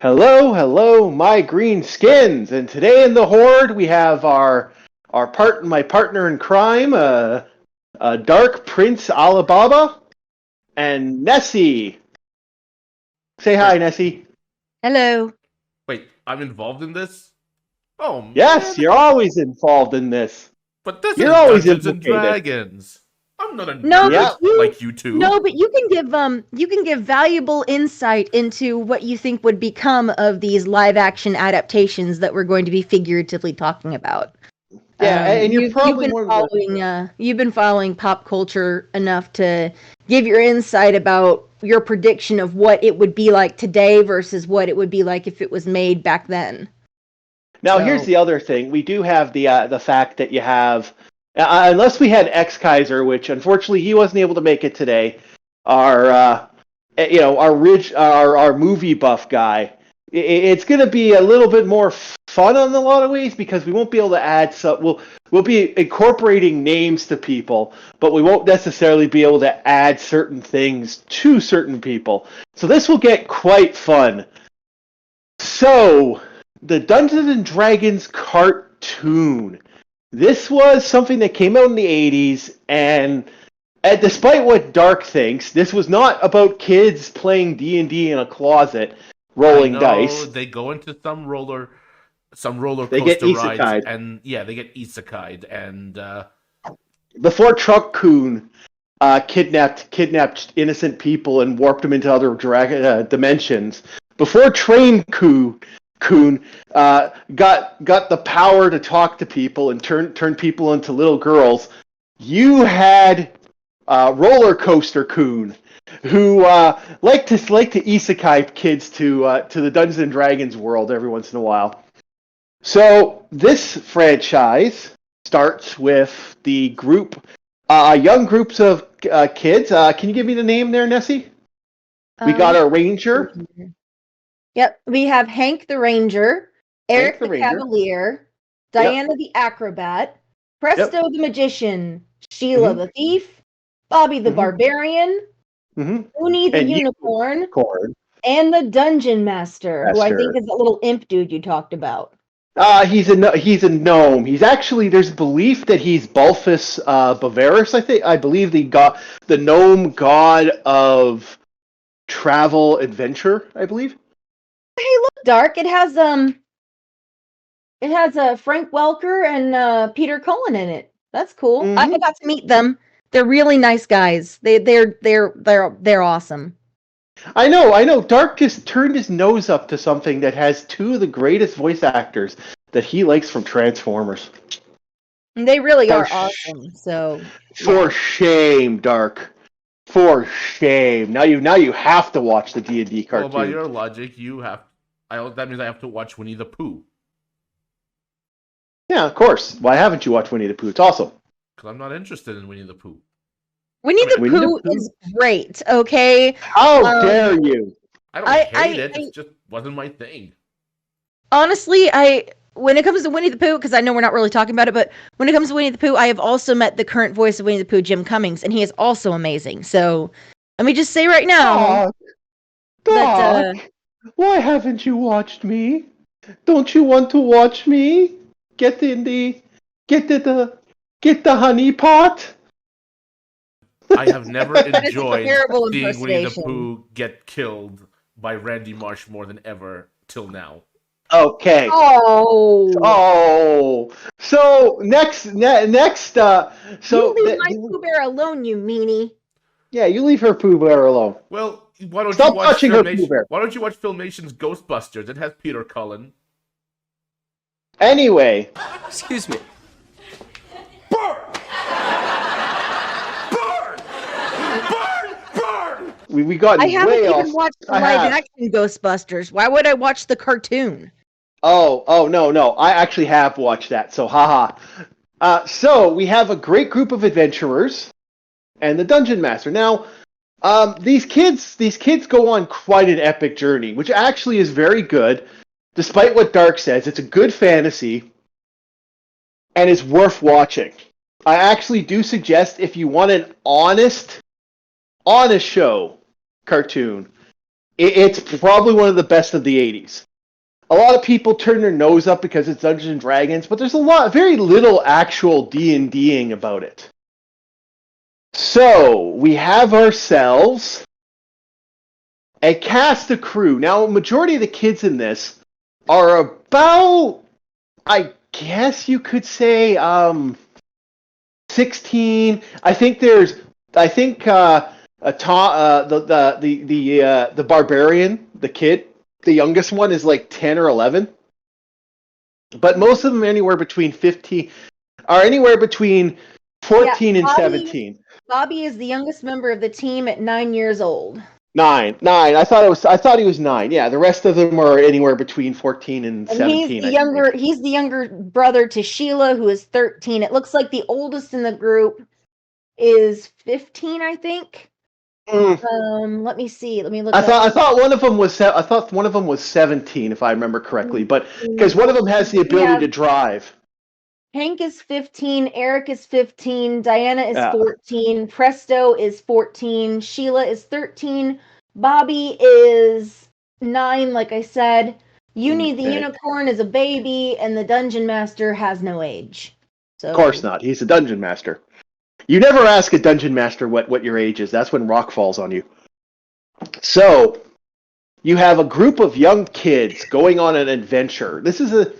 Hello, hello, my green skins. And today in the horde we have my partner in crime, Dark Prince Alibaba, and Nessie. Say hi, Wait, Nessie. Hello. wait, I'm involved in this? Oh Yes, man, you're always involved in this. but this You're is always Dungeons and implicated. Dragons. I'm not a No, but nerd Yep. you like you two. no, but you can give valuable insight into what you think would become of these live action adaptations that we're going to be figuratively talking about. Yeah, and you're You've probably been one of the. following pop culture enough to give your insight about your prediction of what it would be like today versus what it would be like if it was made back then. Now, here's So the other thing. We do have the fact that you have, unless we had X Kaiser, which unfortunately he wasn't able to make it today. Our our movie buff guy. It's going to be a little bit more fun in a lot of ways because we won't be able to add some. We'll be incorporating names to people, but we won't necessarily be able to add certain things to certain people. So this will get quite fun. So, the Dungeons and Dragons cartoon. This was something that came out in the 80s, and despite what Dark thinks, this was not about kids playing D&D in a closet, I rolling know dice. they go into some roller They get coaster rides, isekai. and yeah, they get isekai'd, and Before Truck Coon kidnapped innocent people and warped them into other dimensions. Before Coon got the power to talk to people and turn people into little girls. You had Roller Coaster Coon, who like to isekai kids to the Dungeons and Dragons world every once in a while. So this franchise starts with the young groups of kids. Can you give me the name there, Nessie? We got our ranger, Yep, we have Hank the Ranger, Hank Eric the the Ranger. Cavalier, Yep, Diana the Acrobat, yep. Presto the Magician, Sheila Mm-hmm, the Thief, Bobby the mm-hmm, Barbarian, mm-hmm. Uni the And Unicorn, Unicorn and the Dungeon Master, who I think Master. is that little imp dude you talked about. He's a gnome. He's actually there's belief that he's Bulphus Bavaris. I believe the gnome god of travel adventure. I believe. Hey, look, Dark. It has Frank Welker and Peter Cullen in it. That's cool. I Mm-hmm. got to meet them. They're really nice guys. They're awesome. I know. Dark just turned his nose up to something that has two of the greatest voice actors that he likes from Transformers. And they really For are sh- awesome. So for yeah. shame, Dark. For shame. Now you have to watch the D&D well, by cartoon. your logic, that means I have to watch Winnie the Pooh Yeah, of course. Why haven't you watched Winnie the Pooh? It's awesome. because I'm not interested in Winnie the Pooh. Winnie I mean, the Winnie the Pooh Pooh. is great. Okay. How Um, dare you? I don't I, hate I, it. It I just wasn't my thing. honestly, when it comes to Winnie the Pooh, because I know we're not really talking about it, but when it comes to Winnie the Pooh, I have also met the current voice of Winnie the Pooh, Jim Cummings, and he is also amazing. So let me just say right now Doc, that Doc, why haven't you watched me? Don't you want to watch me? Get in the, get the, get the honey pot. I have never that is a enjoyed terrible seeing Winnie the impersonation. Pooh get killed by Randy Marsh more than ever till now. Okay. Oh, Oh, so next, you so leave my Pooh Bear alone, you meanie. yeah, you leave her Pooh Bear alone. Well, why don't you Stop watch touching her Pooh Filmation? Bear. Why don't you watch Filmation's Ghostbusters? It has Peter Cullen. Anyway, Excuse me. we got I haven't way even off. watched the I live have. action Ghostbusters. Why would I watch the cartoon? Oh, no. I actually have watched that, so haha. So we have a great group of adventurers and the dungeon master. Now, these kids go on quite an epic journey, which actually is very good. Despite what Dark says, it's a good fantasy and is worth watching. I actually do suggest if you want an honest show cartoon, It's probably one of the best of the 80s. A lot of people turn their nose up because it's Dungeons and Dragons, but there's very little actual D&Ding about it. So, we have ourselves a cast of crew. Now, a majority of the kids in this are about, I guess you could say, 16. I think the barbarian, the kid, the youngest one is like 10 or 11. But most of them anywhere between 15 are anywhere between 14 and 17. Bobby is the youngest member of the team at 9 years old. Nine. I thought he was 9. Yeah, the rest of them are anywhere between 14 and 17. He's the younger brother to Sheila, who is 13. It looks like the oldest in the group is 15, I think. Let me see. Let me look. I thought one of them was 17, if I remember correctly, but because one of them has the ability to drive. Hank is 15, Eric is 15, Diana is 14, Presto is 14, Sheila is 13, Bobby is 9, like I said. Uni the Unicorn is a baby, and the Dungeon Master has no age. So, of course not. He's a Dungeon Master. You never ask a Dungeon Master what your age is. That's when rock falls on you. So, you have a group of young kids going on an adventure. This is a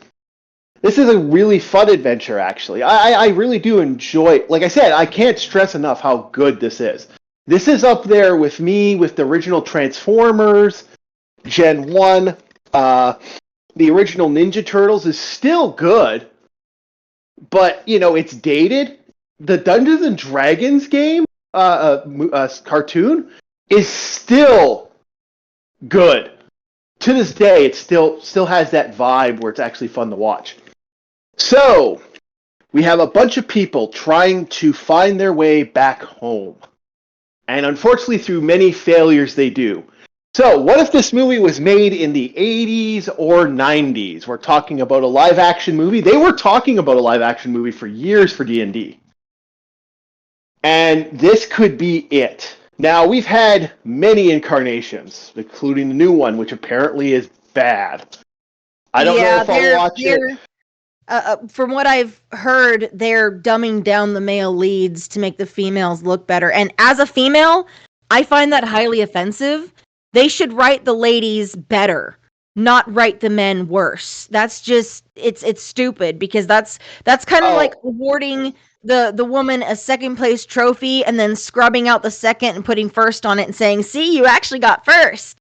really fun adventure, actually. I really do enjoy it. Like I said, I can't stress enough how good this is. This is up there with me, with the original Transformers, Gen 1. The original Ninja Turtles is still good, but, it's dated. The Dungeons and Dragons game, cartoon, is still good. To this day, it still has that vibe where it's actually fun to watch. So, we have a bunch of people trying to find their way back home. And unfortunately, through many failures, they do. So, what if this movie was made in the 80s or 90s? We're talking about a live-action movie. They were talking about a live-action movie for years for D&D. And this could be it. Now, we've had many incarnations, including the new one, which apparently is bad. I don't know if I'll watch it. From what I've heard, they're dumbing down the male leads to make the females look better. And as a female, I find that highly offensive. They should write the ladies better, not write the men worse. That's just it's stupid, because that's kind of like awarding the woman a second place trophy and then scrubbing out the second and putting first on it and saying, "See, you actually got first."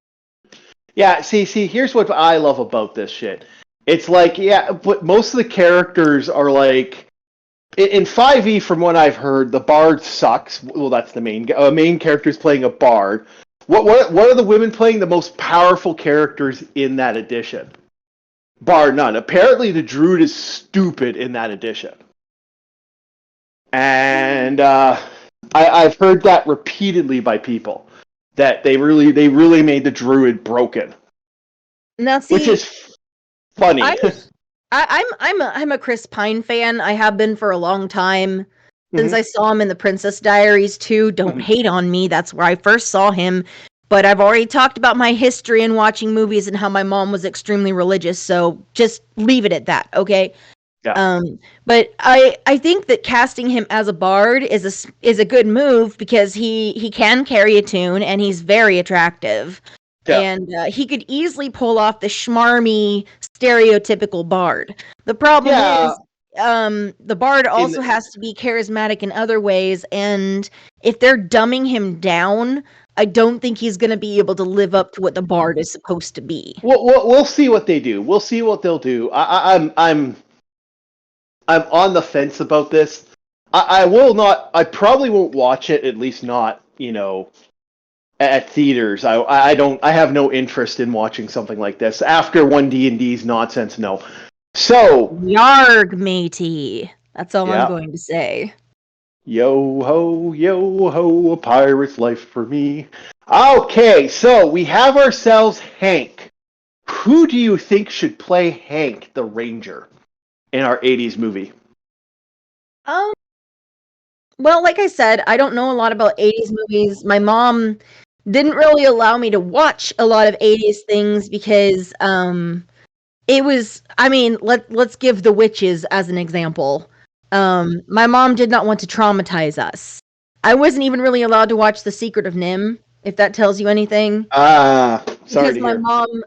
Yeah, see, here's what I love about this shit. It's like, yeah, but most of the characters are like, in 5e, from what I've heard, the bard sucks. Well, that's the main character's playing a bard. What are the women playing? The most powerful characters in that edition, bar none. Apparently, the druid is stupid in that edition, and I've heard that repeatedly by people, that they really made the druid broken. Now, see, which is funny. I'm a Chris Pine fan. I have been for a long time. Since I saw him in the Princess Diaries 2. Don't hate on me. That's where I first saw him. But I've already talked about my history in watching movies and how my mom was extremely religious. So just leave it at that, okay? Yeah. But I think that casting him as a bard is a good move, because he can carry a tune and he's very attractive. Yeah. And he could easily pull off the schmarmy, stereotypical bard. The problem is, the bard also has to be charismatic in other ways, and if they're dumbing him down, I don't think he's going to be able to live up to what the bard is supposed to be. We'll see what they do. We'll see what they'll do. I'm on the fence about this. I will not. I probably won't watch it. At least not, at theaters. I have no interest in watching something like this after 1D&D's nonsense. No. So, yarg, matey. That's all I'm going to say. Yo ho, a pirate's life for me. Okay, so we have ourselves Hank. Who do you think should play Hank the Ranger in our 80s movie? Well, like I said, I don't know a lot about 80s movies. My mom didn't really allow me to watch a lot of 80s things because it was, I mean, let's give The Witches as an example. My mom did not want to traumatize us. I wasn't even really allowed to watch The Secret of Nim, if that tells you anything. Sorry Because to hear.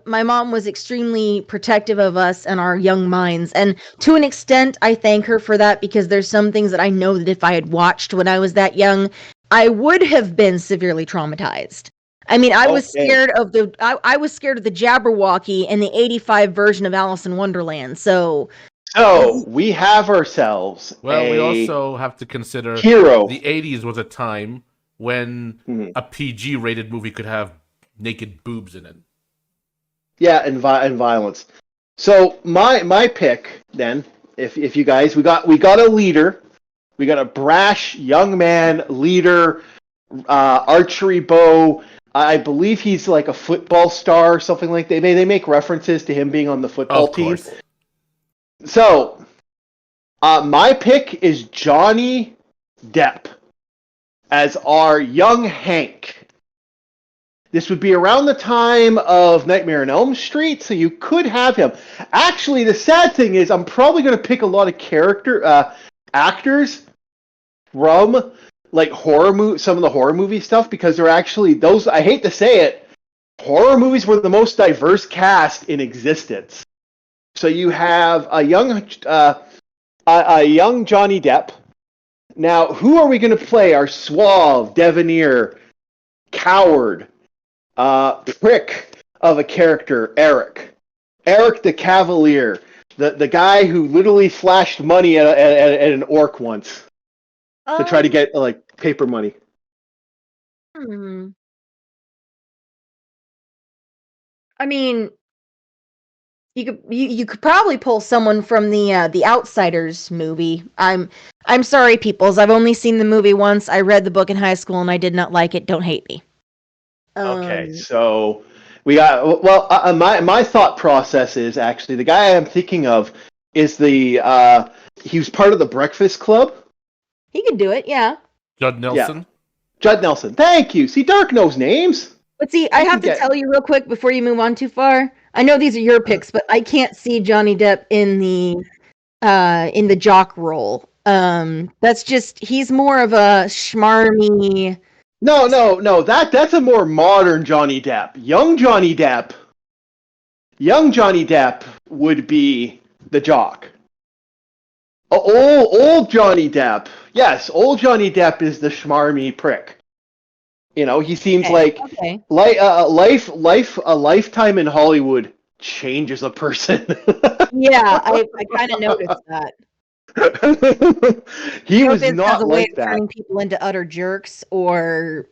my mom was extremely protective of us and our young minds, and to an extent I thank her for that, because there's some things that I know that if I had watched when I was that young, I would have been severely traumatized. I mean, I was Okay. scared of I was scared of the Jabberwocky in the 85 version of Alice in Wonderland. So So we have ourselves Well, we a also have to consider hero. the 80s was a time when Mhm. a PG rated movie could have naked boobs in it. Yeah, and violence. So my pick then, if you guys, we got a leader, we got a brash young man leader, archery bow. I believe he's like a football star or something like that. They make references to him being on the football Of team. course. So my pick is Johnny Depp as our young Hank. This would be around the time of Nightmare on Elm Street, so you could have him. Actually, the sad thing is, I'm probably going to pick a lot of actors from like some of the horror movie stuff, because they're actually those. I hate to say it, horror movies were the most diverse cast in existence. So you have a young Johnny Depp. Now, who are we going to play? Our suave, debonair, coward, prick of a character, Eric. Eric the Cavalier, the guy who literally flashed money at an orc once to try to get like paper money. I mean, you could probably pull someone from the Outsiders movie. I'm sorry, peoples. I've only seen the movie once. I read the book in high school and I did not like it. Don't hate me. Okay, so we got my thought process is actually the guy I'm thinking of is he was part of the Breakfast Club. He could do it, yeah. Judd Nelson? Judd Nelson. Thank you. See, Dark knows names. But see, I have to tell you real quick before you move on too far. I know these are your picks, but I can't see Johnny Depp in the jock role. That's just, he's more of a schmarmy. No. That's a more modern Johnny Depp. Young Johnny Depp would be the jock. Old Johnny Depp. Yes, old Johnny Depp is the schmarmy prick. You know, he seems Okay. a lifetime in Hollywood changes a person. Yeah, I kind of noticed that. He was Showbiz not has a way like of that. turning people into utter jerks or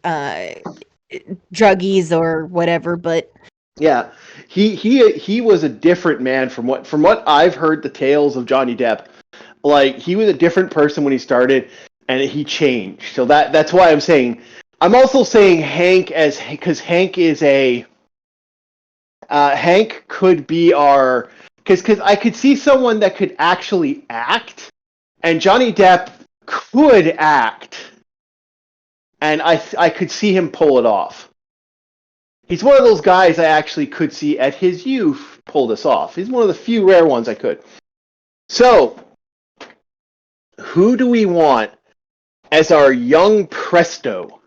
druggies or whatever, but Yeah, he was a different man from what I've heard the tales of Johnny Depp. Like, he was a different person when he started, and he changed. So that's why I'm saying. I'm also saying Hank because Hank is Hank could be our because I could see someone that could actually act, and Johnny Depp could act, and I could see him pull it off. He's one of those guys I actually could see at his youth pull this off. He's one of the few rare ones I could. So, who do we want as our young Presto?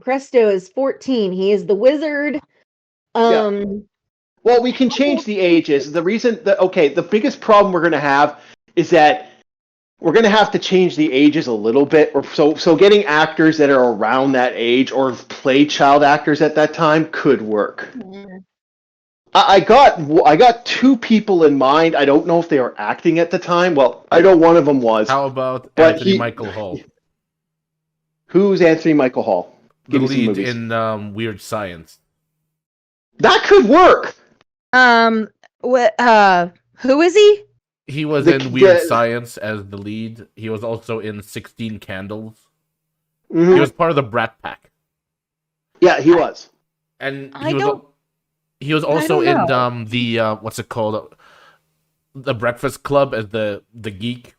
Presto is 14. He is the wizard. Yeah. Well, we can change the ages. The reason that the biggest problem we're going to have is that we're going to have to change the ages a little bit. So getting actors that are around that age or play child actors at that time could work. I got two people in mind. I don't know if they were acting at the time. Well, I know one of them was. How about Anthony Michael Hall? Who's Anthony Michael Hall? The lead in Weird Science. That could work. Who is he? He was in Weird Science as the lead. He was also in 16 Candles. Mm-hmm. He was part of the Brat Pack. Yeah, he was. And he was also in the what's it called? The Breakfast Club as the geek.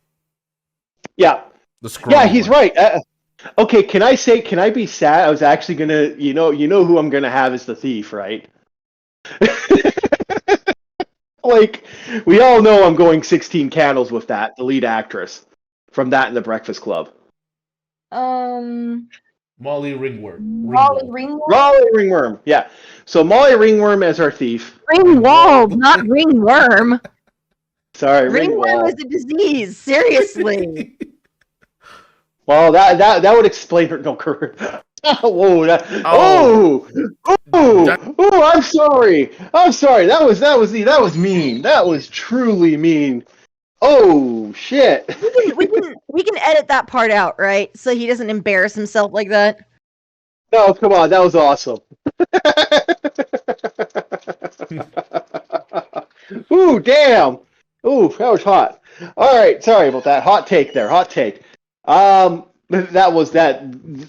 Yeah. The scroll. Yeah, he's right. Okay, can I be sad? I was actually gonna, who I'm gonna have as the thief, right? Like, we all know I'm going 16 candles with that, the lead actress from that and The Breakfast Club. Um, Molly Ringwald. Molly Ringwald. Molly Ringworm, yeah. So Molly Ringworm as our thief. Ringwald, not ringworm. Sorry, Ringworm is Ringwald. a disease. Seriously. Well, that would explain her. No, Kurt. Whoa! Oh, I'm sorry. I'm sorry. That was mean. That was truly mean. Oh shit. We can edit that part out, right? So he doesn't embarrass himself like that. No, come on. That was awesome. Ooh, damn. Ooh, that was hot. All right, sorry about that. Hot take there. Hot take. That was that.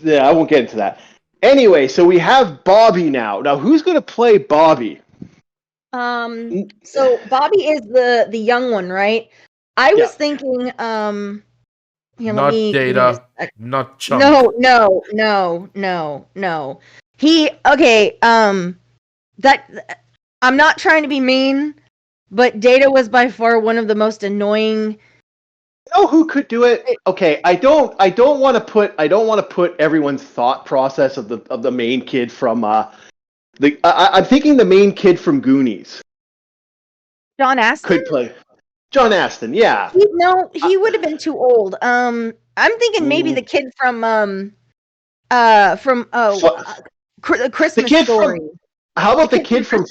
Yeah, I won't get into that. Anyway, so we have Bobby now. Now, who's going to play Bobby? So Bobby is the young one, right? I was thinking, here, not give me Data, not Chunk. No. That I'm not trying to be mean, but Data was by far one of the most annoying. You know who could do it? Okay, I don't want to put everyone's thought process of the main kid from I'm thinking the main kid from Goonies John Astin? could play John Astin. Yeah. He would have been too old. I'm thinking maybe the kid from Christmas Story. How about the kid from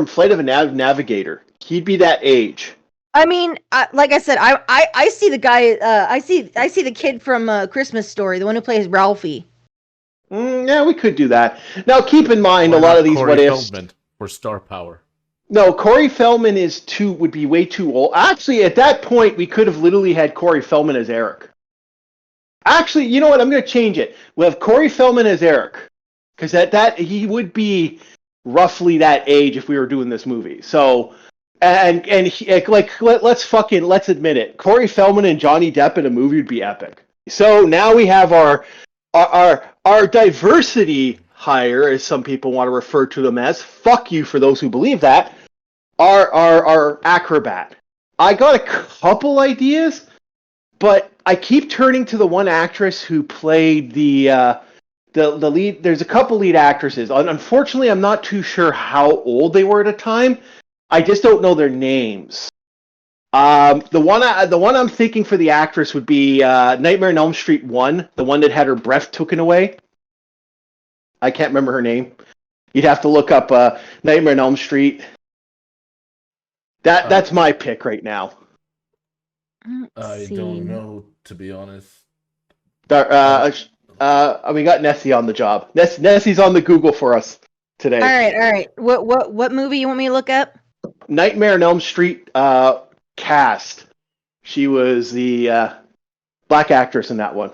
Flight of a Navigator? He'd be that age. I mean, like I said, I see the guy. I see the kid from Christmas Story, the one who plays Ralphie. Yeah, we could do that. Now, keep in mind, Why a lot not of these Corey what ifs. Feldman for star power. No, Corey Feldman would be way too old. Actually, at that point, we could have literally had Corey Feldman as Eric. Actually, you know what? I'm going to change it. We'll have Corey Feldman as Eric, because that he would be roughly that age if we were doing this movie. So, and let's admit it. Corey Feldman and Johnny Depp in a movie would be epic. So now we have our diversity hire, as some people want to refer to them as. Fuck you for those who believe that. Our acrobat. I got a couple ideas, but I keep turning to the one actress who played the lead. There's a couple lead actresses. Unfortunately, I'm not too sure how old they were at the time. I just don't know their names. The one I'm thinking for the actress would be Nightmare on Elm Street 1, the one that had her breath taken away. I can't remember her name. You'd have to look up Nightmare on Elm Street. That's my pick right now. I don't know, to be honest. We got Nessie on the job. Nessie's on the Google for us today. All right. What movie you want me to look up? Nightmare on Elm Street cast. She was the black actress in that one.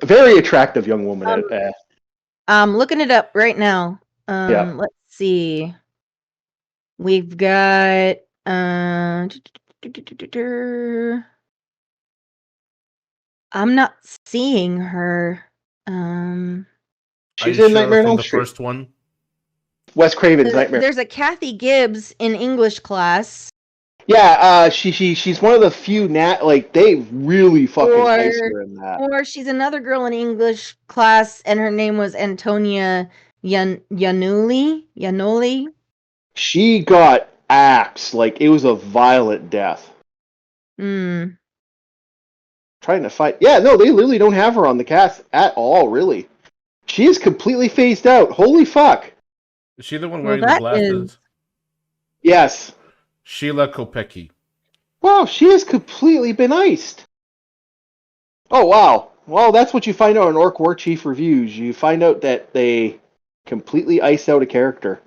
A very attractive young woman. I'm looking it up right now. Yeah. Let's see. We've got I'm not seeing her. She's in Nightmare on Elm the Street. First one. Wes Craven's Nightmare. There's a Kathy Gibbs in English class. Yeah, she's one of the few they really fucking ice her in that. Or she's another girl in English class, and her name was Antonia Yanoli. She got axed like it was a violent death. Hmm. Trying to fight. Yeah, no, they literally don't have her on the cast at all. Really, she is completely phased out. Holy fuck! Is she the one wearing the glasses? Yes. Sheila Kopecki. Wow, she has completely been iced. Oh, wow. Well, that's what you find out in Orc War Chief reviews. You find out that they completely iced out a character.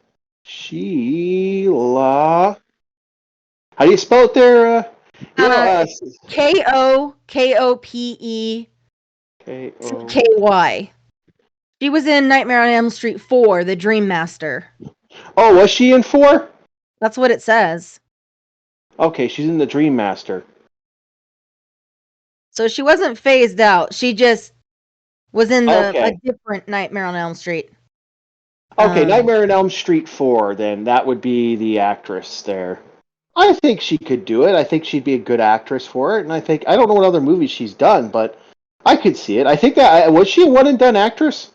Sheila. How do you spell it there? Kopecky. She was in Nightmare on Elm Street 4, The Dream Master. Oh, was she in 4? That's what it says. Okay, she's in The Dream Master. So she wasn't phased out. She just was in a Okay. different Nightmare on Elm Street. Okay, Nightmare on Elm Street 4, then that would be the actress there. I think she could do it. I think she'd be a good actress for it, and I don't know what other movies she's done, but I could see it. I think that was she a one and done actress?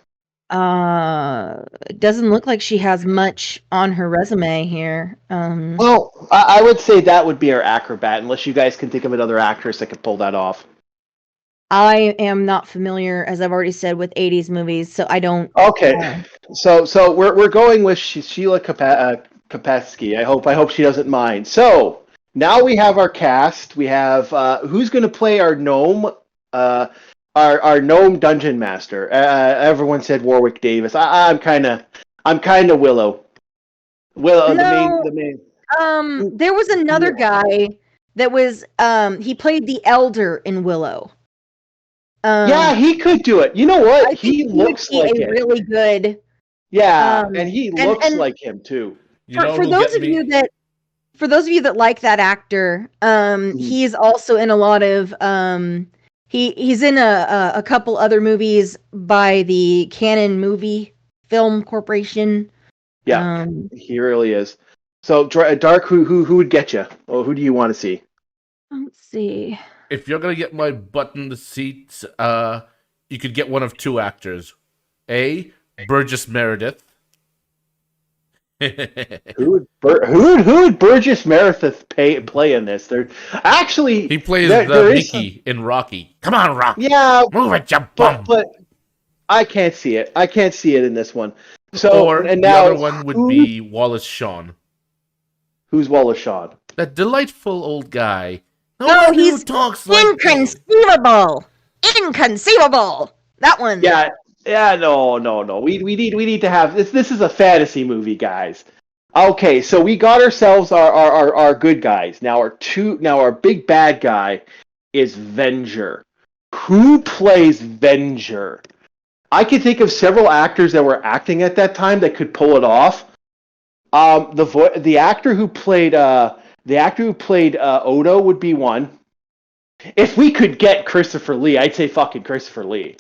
It doesn't look like she has much on her resume here. Well, I would say that would be her acrobat, unless you guys can think of another actress that could pull that off. I am not familiar, as I've already said, with 80s movies, so I don't. Okay, so we're going with Sheila Kapetsky. I hope she doesn't mind. So now we have our cast. We have who's going to play our gnome, our gnome dungeon master. Everyone said Warwick Davis. I'm kind of Willow. Willow, No, the main. there was another guy that was he played the elder in Willow. Yeah, he could do it. You know what? I think He looks like it. really good. Yeah, and he looks and like him too. For those of you that like that actor, he's also in a lot of he's in a couple other movies by the Canon Movie Film Corporation. Yeah, he really is. So, Dark, who would get you? Well, who do you want to see? Let's see. If you're gonna get my butt in the seats, you could get one of two actors. A. Burgess Meredith. who would Burgess Meredith play in this? They're actually he plays Mickey in Rocky. Come on, Rocky. Yeah, move it, you bum. But I can't see it. I can't see it in this one. So, or and the now, other one would be Wallace Shawn. Who's Wallace Shawn? That delightful old guy. No, he's talks inconceivable. Inconceivable. That one. Yeah, no. We need to have this. This is a fantasy movie, guys. Okay, so we got ourselves our good guys. Now our big bad guy is Venger. Who plays Venger? I can think of several actors that were acting at that time that could pull it off. The actor who played Odo would be one. If we could get Christopher Lee, I'd say fucking Christopher Lee.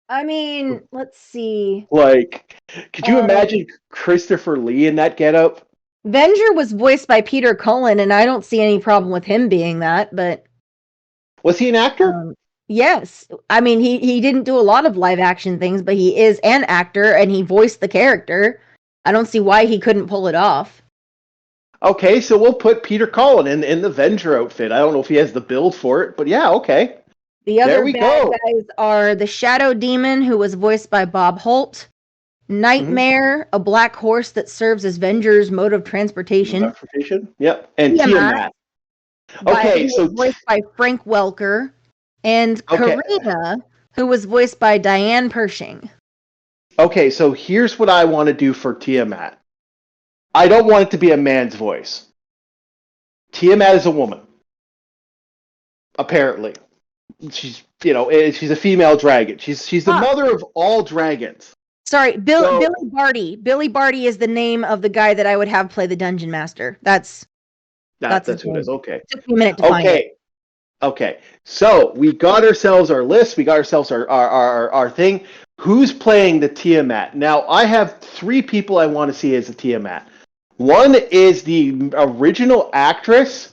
I mean, let's see. Like, could you imagine Christopher Lee in that getup? Venger was voiced by Peter Cullen, and I don't see any problem with him being that, but... Was he an actor? Yes. I mean, he didn't do a lot of live action things, but he is an actor, and he voiced the character. I don't see why he couldn't pull it off. Okay, so we'll put Peter Cullen in the Venger outfit. I don't know if he has the build for it, but yeah, okay. The other bad guys are the Shadow Demon, who was voiced by Bob Holt. Nightmare, a black horse that serves as Venger's mode of transportation. Yep. And Tiamat. Okay, so voiced by Frank Welker. And Karina, who was voiced by Diane Pershing. Okay, so here's what I want to do for Tiamat. I don't want it to be a man's voice. Tiamat is a woman. Apparently. She's a female dragon. She's the mother of all dragons. Sorry, Billy Barty. Billy Barty is the name of the guy that I would have play the dungeon master. That's who it is. Okay. It took me a minute to find it. Okay. So we got ourselves our list. We got ourselves our thing. Who's playing the Tiamat? Now I have 3 people I want to see as the Tiamat. One is the original actress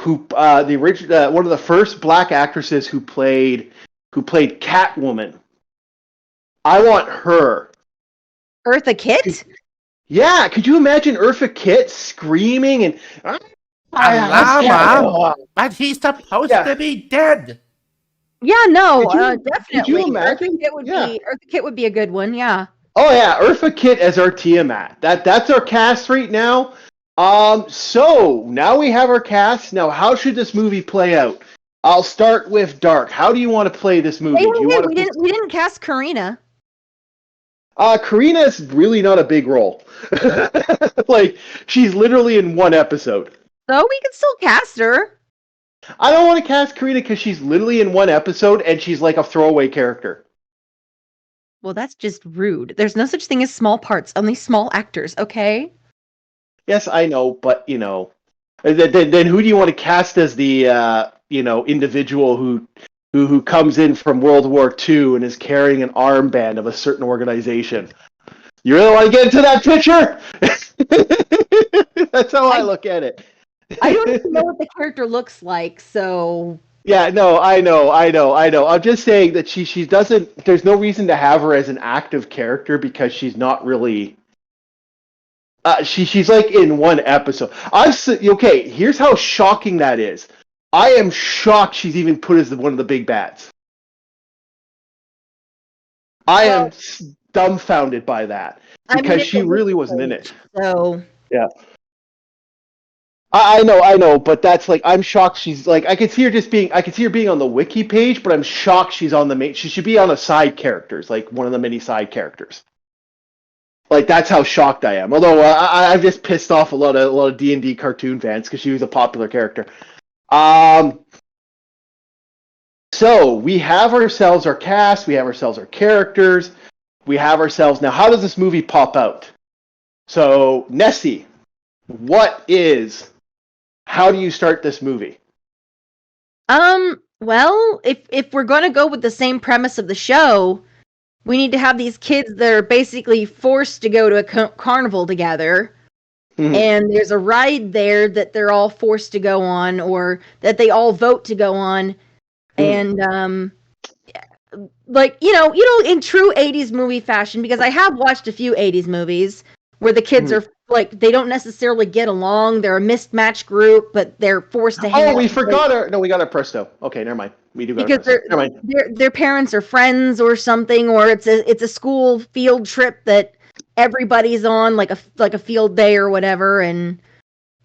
who one of the first black actresses who played Catwoman. I want her. Eartha Kitt? Yeah, could you imagine Eartha Kitt screaming and but he's supposed to be dead. Yeah, no, definitely. Could you imagine? Eartha Kitt would be a good one, yeah. Oh yeah, Eartha Kitt as our Tiamat. That's our cast right now. So now we have our cast. Now, how should this movie play out? I'll start with Dark. How do you want to play this movie? We didn't cast Karina. Karina's really not a big role. Like, she's literally in one episode. So we can still cast her. I don't want to cast Karina because she's literally in one episode and she's like a throwaway character. Well, that's just rude. There's no such thing as small parts, only small actors, okay? Yes, I know, but, then who do you want to cast as the, individual who who comes in from World War II and is carrying an armband of a certain organization. You really want to get into that picture? That's how I look at it. I don't even know what the character looks like, so Yeah, no, I know. I'm just saying that she doesn't. There's no reason to have her as an active character because she's not really. She's like in one episode. Okay. Here's how shocking that is. I am shocked she's even put as one of the big bads. I am dumbfounded by that because she really wasn't in it. So yeah. I know, but that's like I'm shocked she's like I could see her being on the wiki page, but I'm shocked she's on the main. She should be on a side characters, like one of the many side characters. Like that's how shocked I am. Although I've just pissed off a lot of D&D cartoon fans because she was a popular character. So we have ourselves our cast, we have ourselves our characters, we have ourselves now. How does this movie pop out? So Nessie, how do you start this movie? Well, if we're going to go with the same premise of the show, we need to have these kids that are basically forced to go to a carnival together. Mm-hmm. And there's a ride there that they're all forced to go on, or that they all vote to go on. Mm. And like in true 80s movie fashion, because I have watched a few 80s movies where the kids are like, they don't necessarily get along. They're a mismatched group, but they're forced to hang out. Oh, we forgot our... No, we got our Presto. Okay, never mind. We do got because their parents are friends or something, or it's a school field trip that everybody's on, like a field day or whatever, and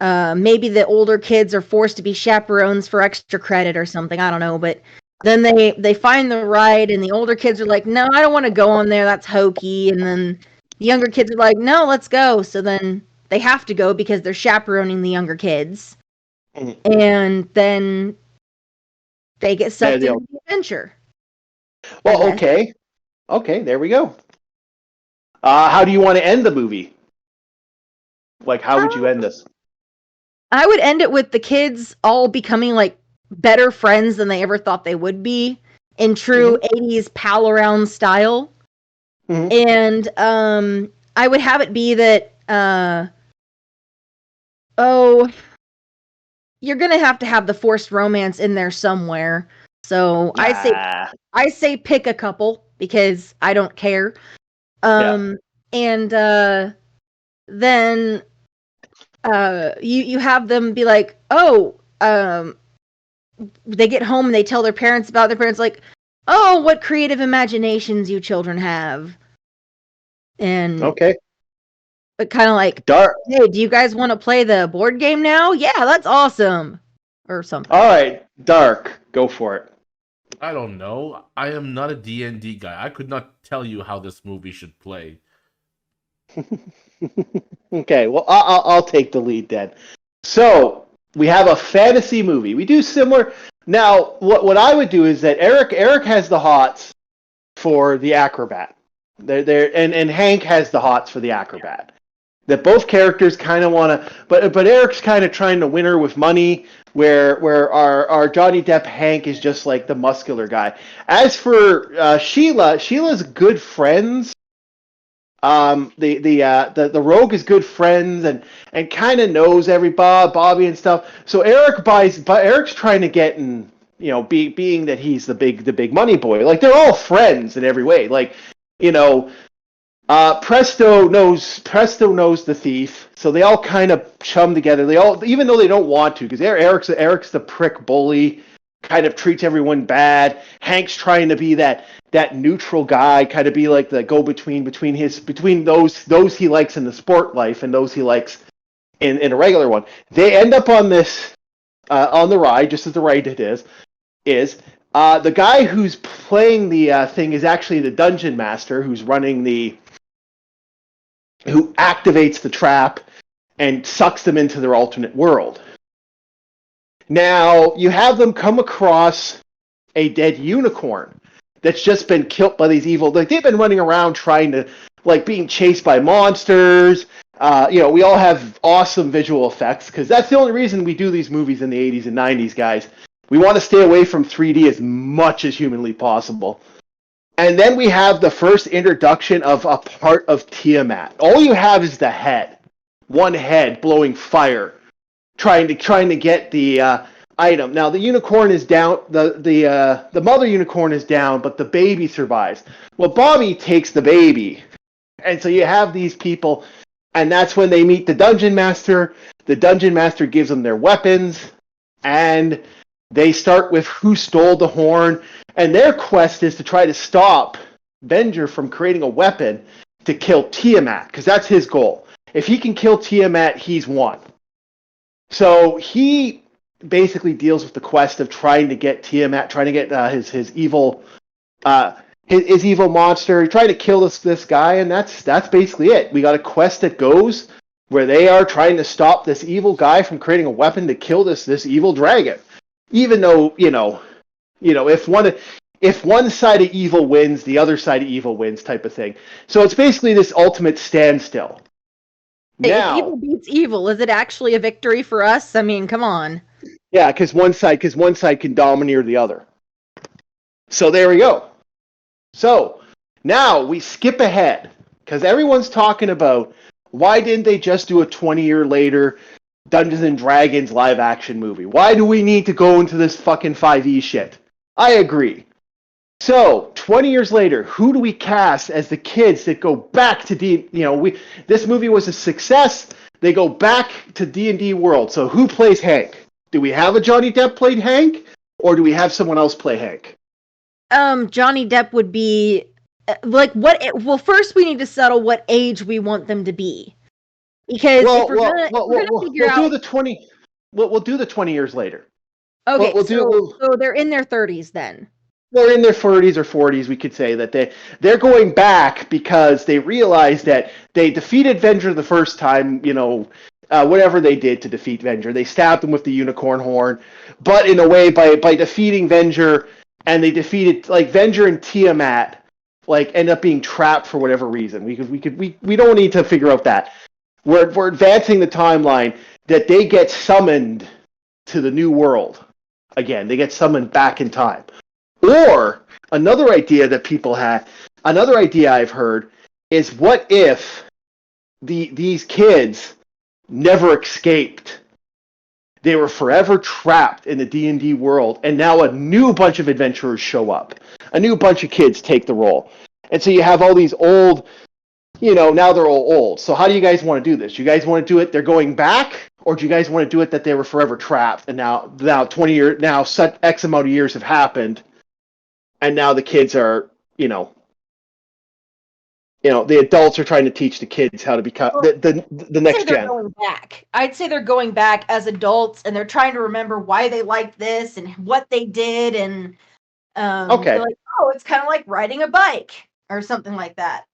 maybe the older kids are forced to be chaperones for extra credit or something. I don't know, but then they find the ride, and the older kids are like, no, I don't want to go on there. That's hokey. And then the younger kids are like, no, let's go. So then they have to go because they're chaperoning the younger kids. And then they get sucked into the adventure. Well, okay. Okay, there we go. How do you want to end the movie? Like, how would you end this? I would end it with the kids all becoming like better friends than they ever thought they would be in true 80s pal around style. And I would have it be that you're gonna have to have the forced romance in there somewhere. So I say pick a couple because I don't care. And then you have them be like, they get home and they tell their parents about their parents, like, oh, what creative imaginations you children have. And but kind of like, hey, do you guys want to play the board game now? Yeah, that's awesome. Or something. All right, Dark, go for it. I don't know. I am not a D&D guy. I could not tell you how this movie should play. Okay, well, I'll take the lead then. So, we have a fantasy movie. We do similar. Now, what I would do is that Eric has the hots for the acrobat. And Hank has the hots for the acrobat. That both characters kind of want to, but Eric's kind of trying to win her with money, where our Johnny Depp Hank is just like the muscular guy. As for Sheila's good friends. The rogue is good friends and kind of knows Bobby and stuff. So Eric's trying to get in, being that he's the big money boy. Like they're all friends in every way. Like, Presto knows the thief, so they all kind of chum together. They all, even though they don't want to, because Eric's the prick bully, kind of treats everyone bad. Hank's trying to be that neutral guy, kind of be like the go-between between those he likes in the sport life and those he likes in a regular one. They end up on this on the ride, just as the ride it is the guy who's playing the thing is actually the dungeon master who activates the trap and sucks them into their alternate world. Now, you have them come across a dead unicorn that's just been killed by these evil... Like, they've been running around trying to... Like, being chased by monsters. We all have awesome visual effects, because that's the only reason we do these movies in the 80s and 90s, guys, We want to stay away from 3D as much as humanly possible. And then we have the first introduction of a part of Tiamat. All you have is the head, one head blowing fire, trying to get the item. Now the unicorn is down. The mother unicorn is down, but the baby survives. Well, Bobby takes the baby, and so you have these people, and that's when they meet the dungeon master. The dungeon master gives them their weapons, and they start with who stole the horn, and their quest is to try to stop Venger from creating a weapon to kill Tiamat, because that's his goal. If he can kill Tiamat, he's won. So he basically deals with the quest of trying to get Tiamat, trying to get his evil his evil monster. He tried to kill this guy, and that's basically it. We got a quest that goes where they are trying to stop this evil guy from creating a weapon to kill this evil dragon. Even though if one side of evil wins, the other side of evil wins, type of thing. So it's basically this ultimate standstill. If evil beats evil, is it actually a victory for us? I mean, come on. Yeah, because one side can domineer the other. So there we go. So now we skip ahead because everyone's talking about why didn't they just do a 20-year later Dungeons and Dragons live action movie? Why do we need to go into this fucking 5e shit? I agree. So 20 years later, who do we cast as the kids that go back to this movie was a success. They go back to D&D world. So who plays Hank? Do we have a Johnny Depp played Hank, or do we have someone else play Hank? Johnny Depp would be like what? Well, first we need to settle what age we want them to be, because if we're gonna figure out, we'll do the 20 years later. Okay, so they're in their 30s then. They're in their 30s or 40s. We could say that they're going back because they realized that they defeated Venger the first time. Whatever they did to defeat Venger, they stabbed him with the unicorn horn. But in a way, by defeating Venger, and they defeated Venger and Tiamat, end up being trapped for whatever reason. We don't need to figure out that. We're advancing the timeline that they get summoned to the new world again. They get summoned back in time. Or another idea that people had, another idea I've heard is, what if these kids never escaped? They were forever trapped in the D&D world, and now a new bunch of adventurers show up. A new bunch of kids take the role. And so you have all these old, now they're all old. So how do you guys want to do this? You guys want to do it, they're going back? Or do you guys want to do it that they were forever trapped, and now 20 years, now such X amount of years have happened, and now the kids are, the adults are trying to teach the kids how to become the next gen. Going back. I'd say they're going back as adults, and they're trying to remember why they liked this and what they did, and okay, like, oh, it's kind of like riding a bike or something like that.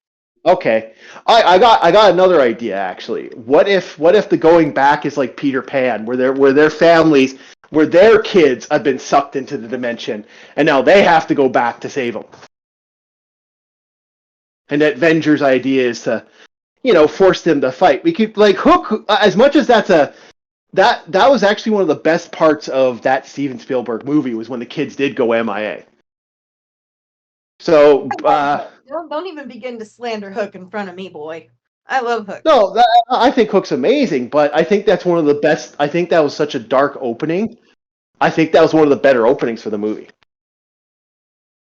Okay, I got another idea actually. What if the going back is like Peter Pan, where their families, where their kids have been sucked into the dimension, and now they have to go back to save them. And that Venger's idea is to, force them to fight. We could Hook, as much as that was actually one of the best parts of that Steven Spielberg movie, was when the kids did go MIA. So don't even begin to slander Hook in front of me, boy. I love Hook. No, I think Hook's amazing, but I think that's one of the best. I think that was such a dark opening. I think that was one of the better openings for the movie.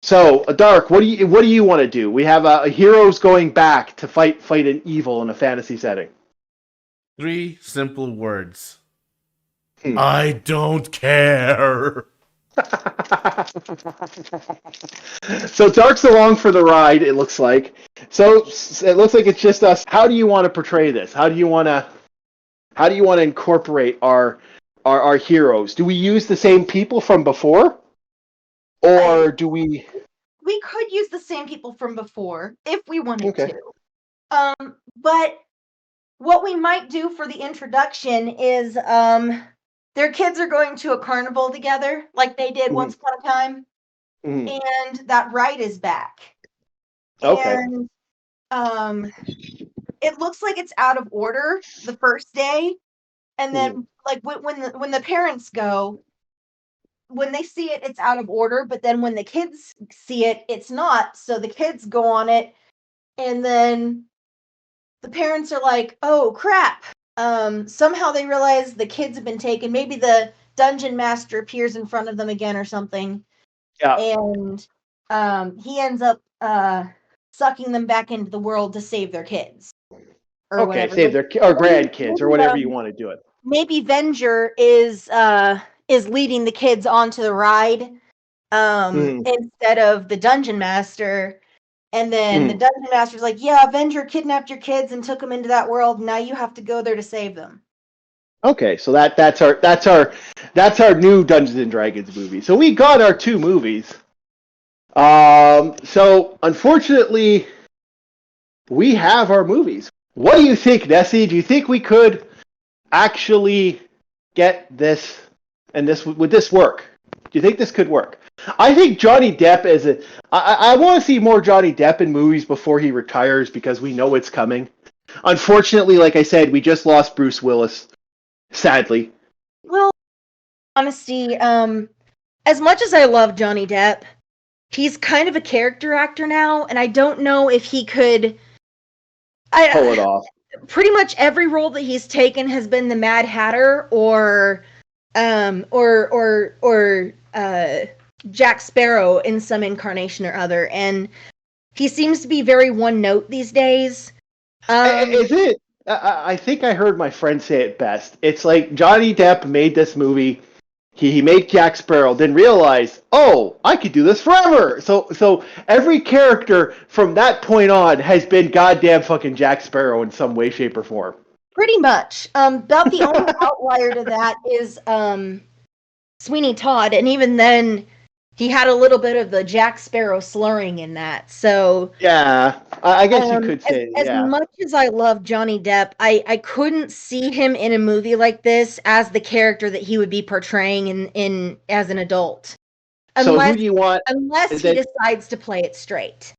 So, Dark, what do you want to do? We have heroes going back to fight an evil in a fantasy setting. 3 simple words. I don't care. So Dark's along for the ride, it looks like. So it looks like it's just us. How do you want to portray this? How do you want to incorporate our heroes? Do we use the same people from before? Or do we... We could use the same people from before if we wanted to. But what we might do for the introduction is their kids are going to a carnival together, like they did once upon a time. And that ride is back. Okay. And it looks like it's out of order the first day. And then when the parents go, when they see it, it's out of order. But then when the kids see it, it's not. So the kids go on it, and then the parents are like, "Oh crap!" Somehow they realize the kids have been taken. Maybe the dungeon master appears in front of them again or something, Yeah. and he ends up sucking them back into the world to save their kids or Okay, whatever. save their or grandkids or maybe, whatever you want to do it. maybe Venger is leading the kids onto the ride instead of the dungeon master. And then the dungeon master's like, "Yeah, Avenger kidnapped your kids and took them into that world. Now you have to go there to save them." Okay, so that's our new Dungeons and Dragons movie. So we got our 2 movies. So unfortunately, we have our movies. What do you think, Nessie? Do you think we could actually get this, and would this work? Do you think this could work? I think Johnny Depp I want to see more Johnny Depp in movies before he retires because we know it's coming. Unfortunately, like I said, we just lost Bruce Willis, sadly. Well, honesty, as much as I love Johnny Depp, he's kind of a character actor now, and I don't know if he could Pull it off. Pretty much every role that he's taken has been the Mad Hatter or Jack Sparrow in some incarnation or other, and he seems to be very one note these days. Is it? I think I heard my friend say it best. It's like Johnny Depp made this movie. He made Jack Sparrow, then realized, oh, I could do this forever. So every character from that point on has been goddamn fucking Jack Sparrow in some way, shape, or form. Pretty much. About the only outlier to that is Sweeney Todd, and even then, he had a little bit of the Jack Sparrow slurring in that. So yeah, I guess you could say as much as I love Johnny Depp, I couldn't see him in a movie like this as the character that he would be portraying in as an adult. So who do you want? Unless he decides to play it straight.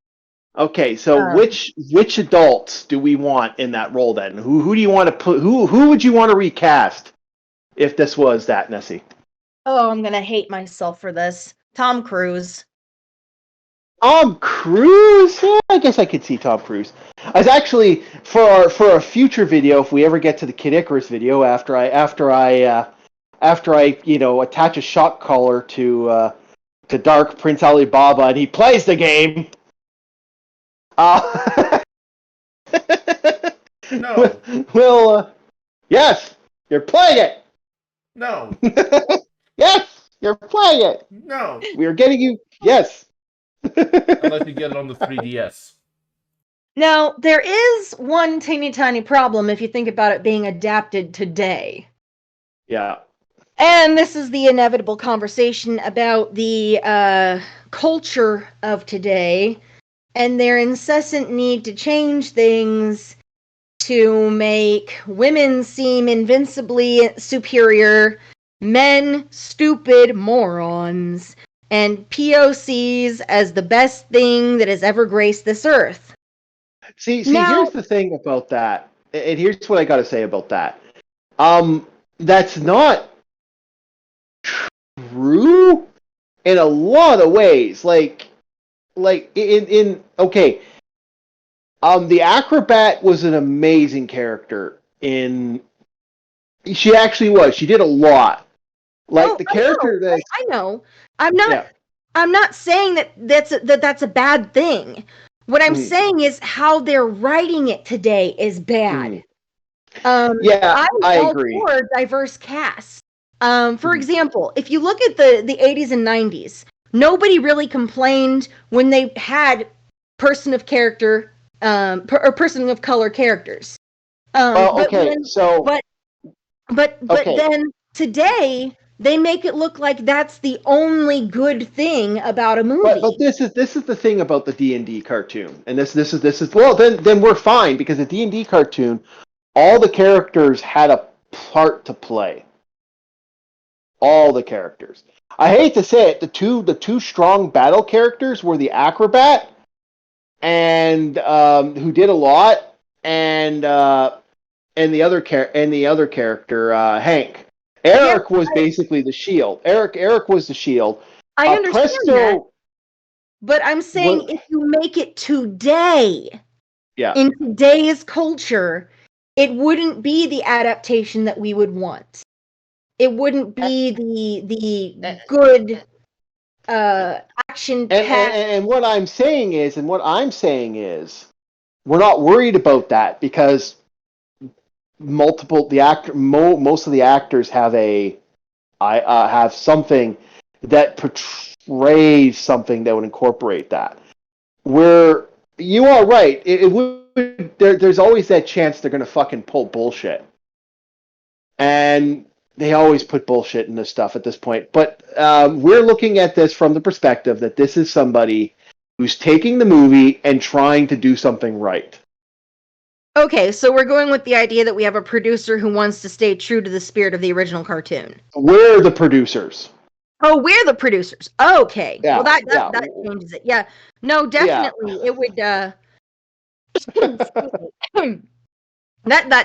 Okay, so which adults do we want in that role then? Who do you want to put? Who would you want to recast if this was that, Nessie? Oh, I'm gonna hate myself for this. Tom Cruise. Tom Cruise? Yeah, I guess I could see Tom Cruise. I was actually for a future video, if we ever get to the Kid Icarus video, after I attach a shock collar to Dark Prince Alibaba and he plays the game. No. Well, yes, you're playing it. No. Yes, you're playing it. No. We are getting you. Yes. I'd like to get it on the 3DS. Now, there is one teeny tiny problem if you think about it being adapted today. Yeah. And this is the inevitable conversation about the culture of today and their incessant need to change things to make women seem invincibly superior, men stupid morons, and POCs as the best thing that has ever graced this earth. See, here's the thing about that, and here's what I got to say about that. That's not true in a lot of ways. Like in okay. The Acrobat was an amazing character she actually was. She did a lot. Like the character that I know. I'm not saying that's a bad thing. What I'm saying is how they're writing it today is bad. I agree. For a diverse cast. For example, if you look at the 80s and 90s, nobody really complained when they had person of character or person of color characters. But then today they make it look like that's the only good thing about a movie. But this is the thing about the D&D cartoon, and this is well then we're fine because the D&D cartoon, all the characters had a part to play. All the characters. I hate to say it, the two strong battle characters were the Acrobat and who did a lot, and the other character Hank. Eric was basically the shield. Eric was the shield. I understand that, Presto, but I'm saying if you make it today, yeah. in today's culture, it wouldn't be the adaptation that we would want. It wouldn't be the good action packed. And what I'm saying is, we're not worried about that because most of the actors have have something that portrays something that would incorporate that. Where you are right, it would. There's always that chance they're gonna fucking pull bullshit, and they always put bullshit in this stuff at this point. But we're looking at this from the perspective that this is somebody who's taking the movie and trying to do something right. Okay, so we're going with the idea that we have a producer who wants to stay true to the spirit of the original cartoon. We're the producers. Oh, we're the producers. Okay. Yeah, Well, that changes it. Yeah. No, definitely. It would. That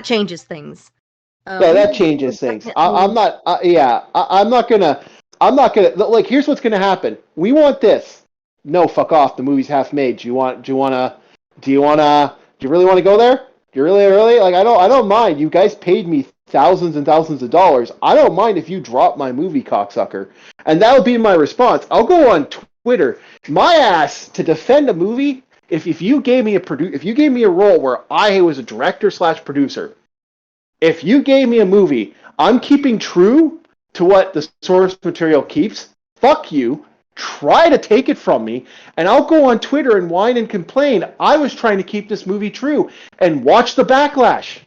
changes things. Yeah, that changes things. I'm not. I'm not gonna. Like, here's what's gonna happen. We want this. No, fuck off. The movie's half made. Do you really want to go there? Do you really like? I don't mind. You guys paid me thousands and thousands of dollars. I don't mind if you drop my movie, cocksucker. And that would be my response. I'll go on Twitter, my ass, to defend a movie. If you gave me a role where I was a director / producer. If you gave me a movie, I'm keeping true to what the source material keeps. Fuck you. Try to take it from me, and I'll go on Twitter and whine and complain. I was trying to keep this movie true and watch the backlash.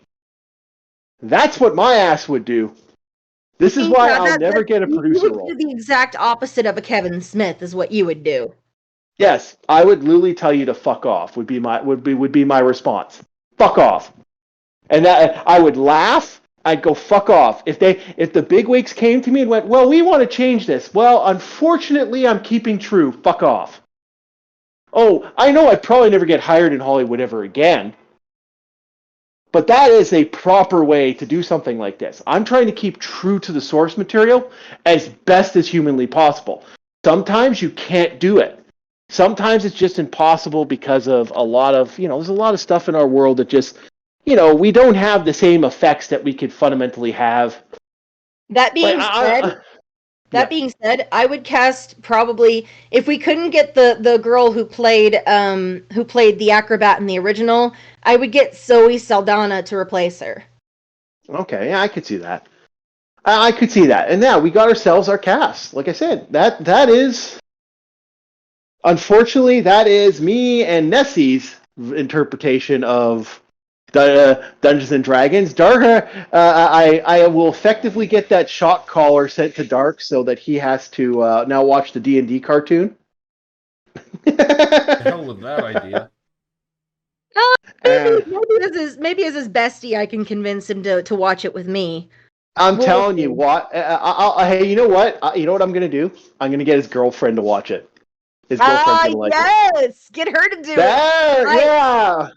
That's what my ass would do. This is why I'll never get a producer role. You would do the exact opposite of a Kevin Smith is what you would do. Yes, I would literally tell you to fuck off. Would be my response. Fuck off. And I would laugh. I'd go fuck off. If the bigwigs came to me and went, well, we want to change this. Well, unfortunately, I'm keeping true. Fuck off. Oh, I know I'd probably never get hired in Hollywood ever again. But that is a proper way to do something like this. I'm trying to keep true to the source material as best as humanly possible. Sometimes you can't do it. Sometimes it's just impossible because of a lot of, there's a lot of stuff in our world that just, we don't have the same effects that we could fundamentally have. That being said, I would cast probably, if we couldn't get the girl who played the acrobat in the original, I would get Zoe Saldana to replace her. Okay, yeah, I could see that. I could see that. And now we got ourselves our cast. Like I said, that is, unfortunately, that is me and Nessie's interpretation of Dungeons and Dragons. Dark, I will effectively get that shock collar sent to Dark so that he has to now watch the D&D cartoon. The hell with that idea. Maybe as his bestie, I can convince him to watch it with me. I'm telling you what. Hey, you know what? You know what I'm gonna do? I'm gonna get his girlfriend to watch it. His girlfriend's gonna like it. Get her to do it. Yeah.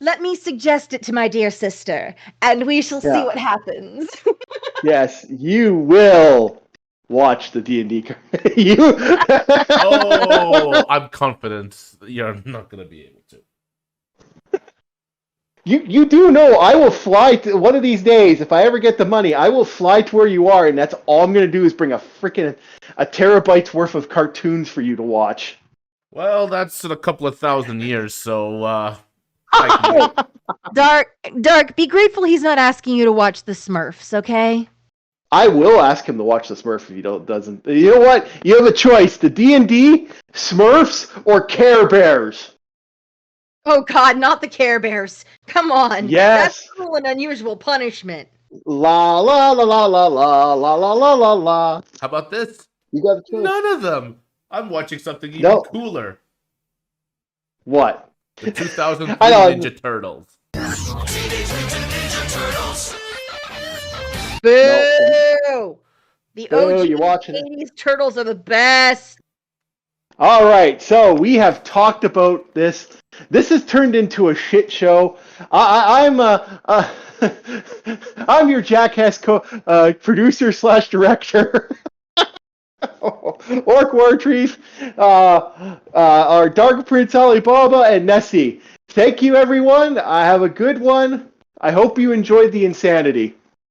Let me suggest it to my dear sister, and we shall see what happens. Yes, you will watch the D&D. Oh, I'm confident you're not gonna be able to. You do know I will fly to one of these days. If I ever get the money, I will fly to where you are, and that's all I'm going to do is bring a terabyte's worth of cartoons for you to watch. Well, that's in a couple of thousand years, so Dark, be grateful he's not asking you to watch the Smurfs, okay? I will ask him to watch the Smurfs if he doesn't. You know what? You have a choice: the D&D, Smurfs, or Care Bears. Oh God, not the Care Bears! Come on, yes, that's cruel and unusual punishment. La la la la la la la la la la la. How about this? You got a choice. None of them. I'm watching something even cooler. What? The 2003 Ninja Turtles. Teenage Mutant Ninja Turtles. Boo! The OG you're watching 80s Turtles are the best. All right, so we have talked about this. This has turned into a shit show. I'm your jackass producer slash director. Orc Wartrief, our Dark Prince Alibaba, and Nessie. Thank you, everyone. I have a good one. I hope you enjoyed the insanity.